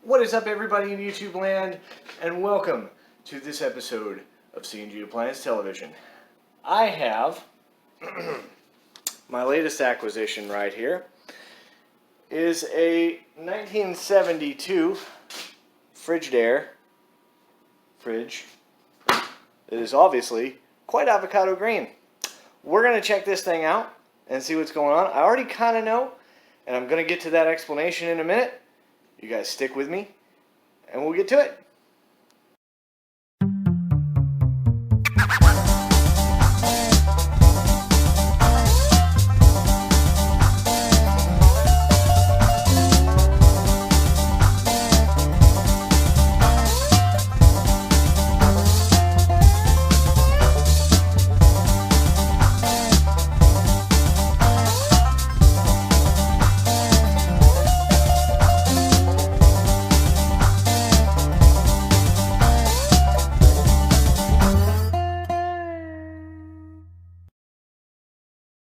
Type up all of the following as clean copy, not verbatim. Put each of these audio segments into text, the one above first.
What is up, everybody in YouTube land, and welcome to this episode of C&G Appliance Television. I have my latest acquisition right here is a 1972 Frigidaire fridge. It is obviously quite avocado green. We're going to check this thing out and see what's going on. I already kind of know, and I'm going to get to that explanation in a minute. You guys stick with me, and we'll get to it.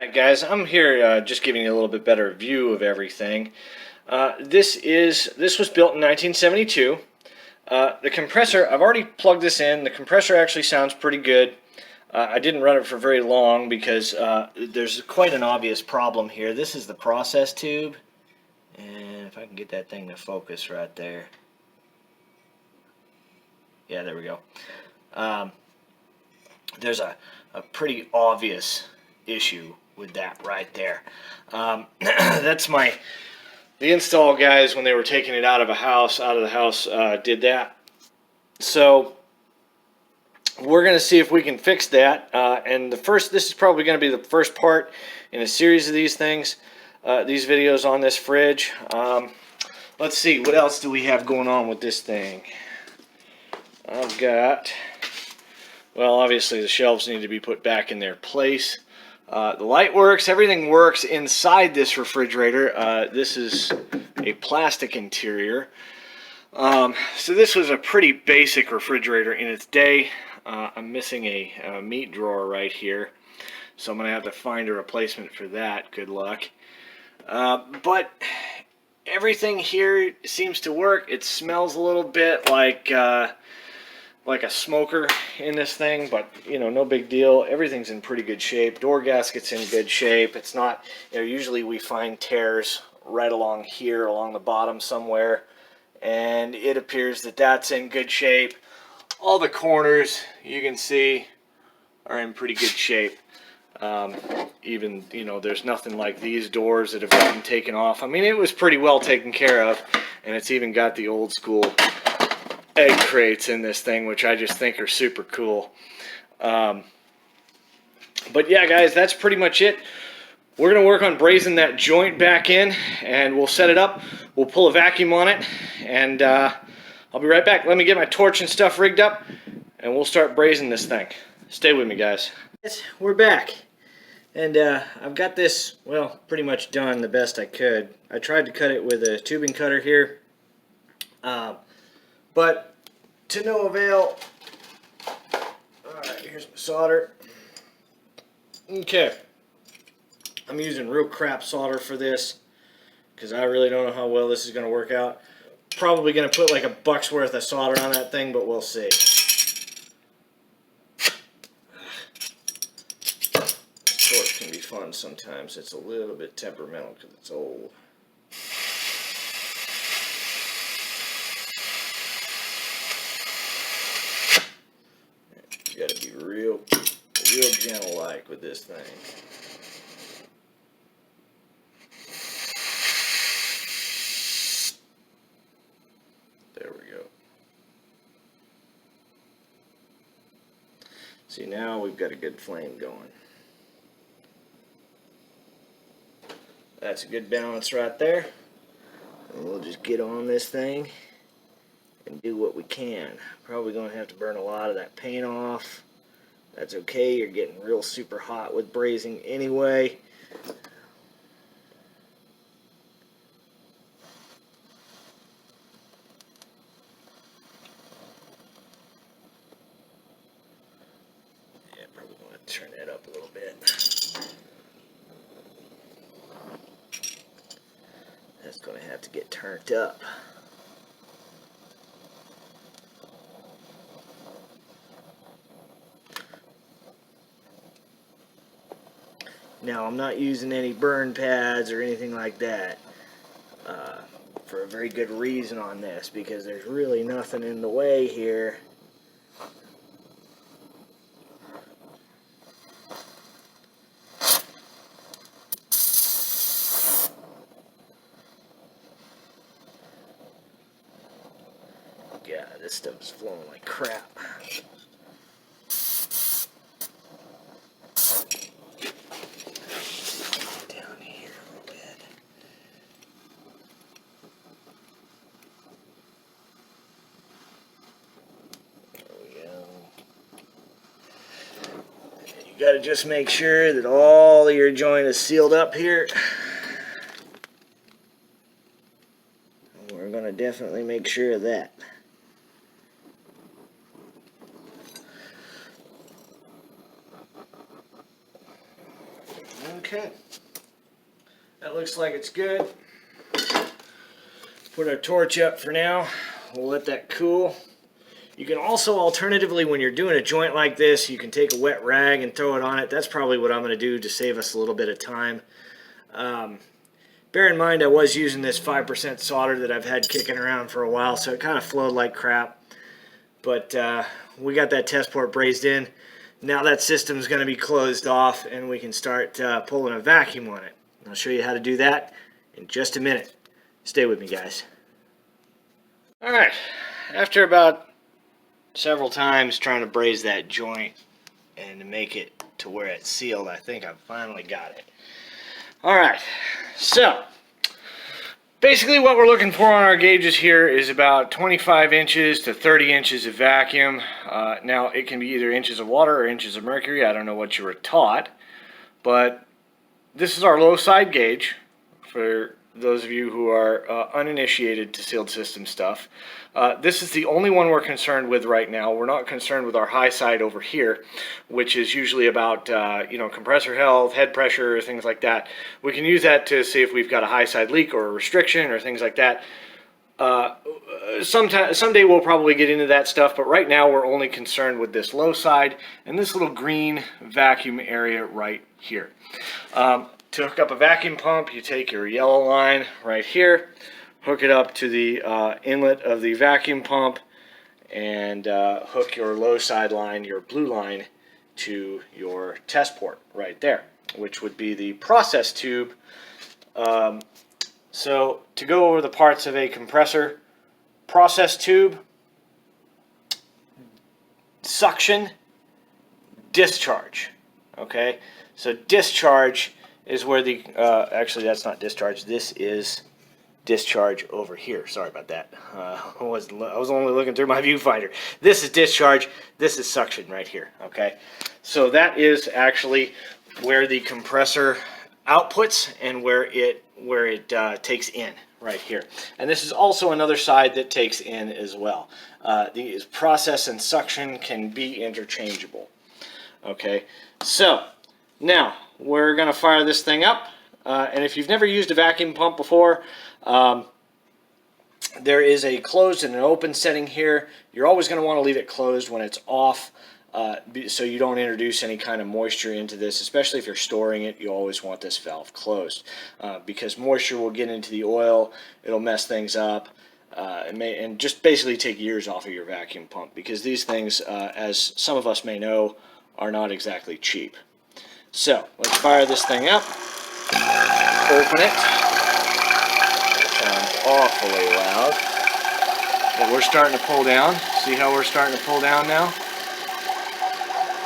Alright guys, I'm here just giving you a little bit better view of everything. This was built in 1972. The compressor, I've already plugged this in. The compressor actually sounds pretty good. I didn't run it for very long because there's quite an obvious problem here. This is the process tube, and if I can get that thing to focus right there. Yeah, there we go. There's a pretty obvious issue with that right there. That's the install guys, when they were taking it out of the house, did that. So we're going to see if we can fix that. And this is probably going to be the first part in a series of these things, these videos on this fridge. Let's see, what else do we have going on with this thing? I've got, well, obviously the shelves need to be put back in their place. The light works, everything works inside this refrigerator. This is a plastic interior. So this was a pretty basic refrigerator in its day. I'm missing a meat drawer right here, so I'm going to have to find a replacement for that. Good luck. But everything here seems to work. It smells a little bit like a smoker in this thing, but you know, no big deal. Everything's in pretty good shape. Door gasket's in good shape. It's not, you know, usually we find tears right along here, along the bottom somewhere, and it appears that that's in good shape. All the corners, you can see, are in pretty good shape. Even, you know, there's nothing like these doors that have gotten taken off. I mean, it was pretty well taken care of, and it's even got the old school egg crates in this thing, which I just think are super cool. But yeah, guys, that's pretty much it. We're going to work on brazing that joint back in, and we'll set it up. We'll pull a vacuum on it, and I'll be right back. Let me get my torch and stuff rigged up, and we'll start brazing this thing. Stay with me, guys. We're back, and I've got this, well, pretty much done the best I could. I tried to cut it with a tubing cutter here, but to no avail. Alright, here's my solder. Okay. I'm using real crap solder for this because I really don't know how well this is going to work out. Probably going to put like $1 worth of solder on that thing, but we'll see. Torch can be fun sometimes. It's a little bit temperamental because it's old. You gotta be real gentle-like with this thing. There we go. See, now we've got a good flame going. That's a good balance right there. And we'll just get on this thing and do what we can. Probably going to have to burn a lot of that paint off. That's okay, you're getting real super hot with brazing anyway. Yeah, probably want to turn that up a little bit. That's going to have to get turned up. Now, I'm not using any burn pads or anything like that for a very good reason on this, because there's really nothing in the way here. God, this stuff's flowing like crap. Down here a little bit. There we go. You gotta just make sure that all of your joint is sealed up here. We're gonna definitely make sure of that. Okay, that looks like it's good. Put our torch up for now. We'll let that cool. You can also, alternatively, when you're doing a joint like this, you can take a wet rag and throw it on it. That's probably what I'm going to do to save us a little bit of time. Bear in mind, I was using this 5% solder that I've had kicking around for a while, so it kind of flowed like crap. But we got that test port brazed in. Now that system's going to be closed off, and we can start pulling a vacuum on it. I'll show you how to do that in just a minute. Stay with me, guys. Alright, after about several times trying to braze that joint and to make it to where it's sealed, I think I've finally got it. Alright, so basically what we're looking for on our gauges here is about 25 inches to 30 inches of vacuum. Now, it can be either inches of water or inches of mercury. I don't know what you were taught, but this is our low side gauge for those of you who are uninitiated to sealed system stuff. This is the only one we're concerned with right now. We're not concerned with our high side over here, which is usually about compressor health, head pressure, things like that. We can use that to see if we've got a high side leak or a restriction or things like that. Someday we'll probably get into that stuff, but right now we're only concerned with this low side and this little green vacuum area right here. To hook up a vacuum pump, you take your yellow line right here, hook it up to the inlet of the vacuum pump, and hook your low side line, your blue line, to your test port right there, which would be the process tube. So to go over the parts of a compressor, process tube, suction, discharge. Okay, so discharge is where the, actually that's not discharge, this is discharge over here. Sorry about that. I was only looking through my viewfinder. This is discharge, this is suction right here. Okay, so that is actually where the compressor outputs and where it takes in right here. And this is also another side that takes in as well. The process and suction can be interchangeable. Okay, so now we're going to fire this thing up, and if you've never used a vacuum pump before, there is a closed and an open setting here. You're always going to want to leave it closed when it's off, so you don't introduce any kind of moisture into this. Especially if you're storing it, you always want this valve closed, because moisture will get into the oil, it'll mess things up, and just basically take years off of your vacuum pump, because these things, as some of us may know, are not exactly cheap. So let's fire this thing up, open it. It sounds awfully loud, but we're starting to pull down. See how we're starting to pull down now?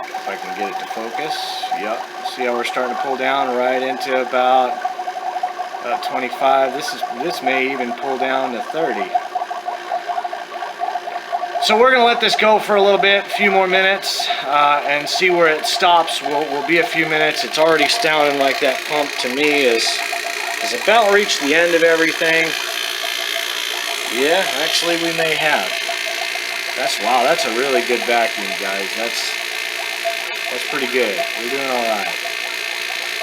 If I can get it to focus. Yep. See how we're starting to pull down right into about 25. This may even pull down to 30. So we're going to let this go for a little bit, a few more minutes, and see where it stops. We'll be a few minutes. It's already sounding like that pump to me is about reached the end of everything. Yeah, actually we may have. Wow, that's a really good vacuum, guys. That's pretty good. We're doing all right.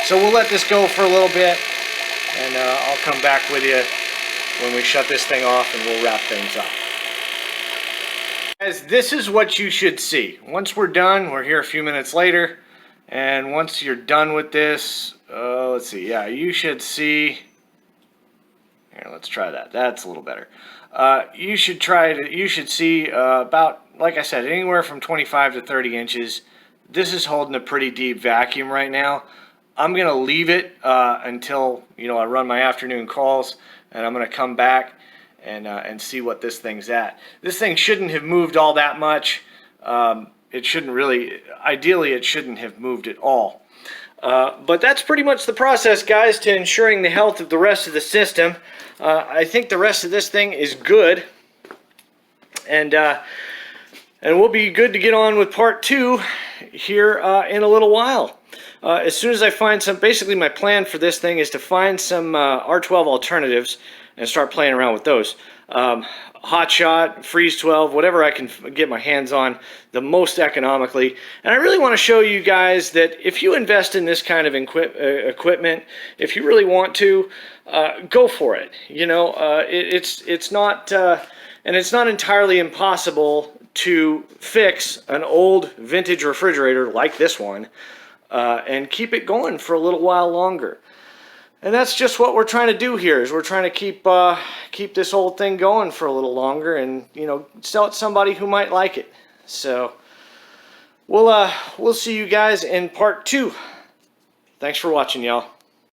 So we'll let this go for a little bit, and I'll come back with you when we shut this thing off, and we'll wrap things up. Guys, this is what you should see. Once we're done, we're here a few minutes later, And once you're done with this, let's see, yeah, you should see, here, let's try that. That's a little better. You should see about, like I said, anywhere from 25 to 30 inches. This is holding a pretty deep vacuum right now. I'm going to leave it until, I run my afternoon calls, and I'm going to come back and see what this thing's at. This thing shouldn't have moved all that much. It shouldn't really, ideally it shouldn't have moved at all. But that's pretty much the process, guys, to ensuring the health of the rest of the system. I think the rest of this thing is good. And we'll be good to get on with part 2 here in a little while. As soon as I find some, basically my plan for this thing is to find some R12 alternatives and start playing around with those. Hot Shot, Freeze 12, whatever I can get my hands on the most economically. And I really want to show you guys that if you invest in this kind of equipment, if you really want to, go for it. It's not, and it's not entirely impossible to fix an old vintage refrigerator like this one and keep it going for a little while longer. And that's just what we're trying to do here, is we're trying to keep this old thing going for a little longer and, sell it to somebody who might like it. So we'll see you guys in part 2. Thanks for watching, y'all.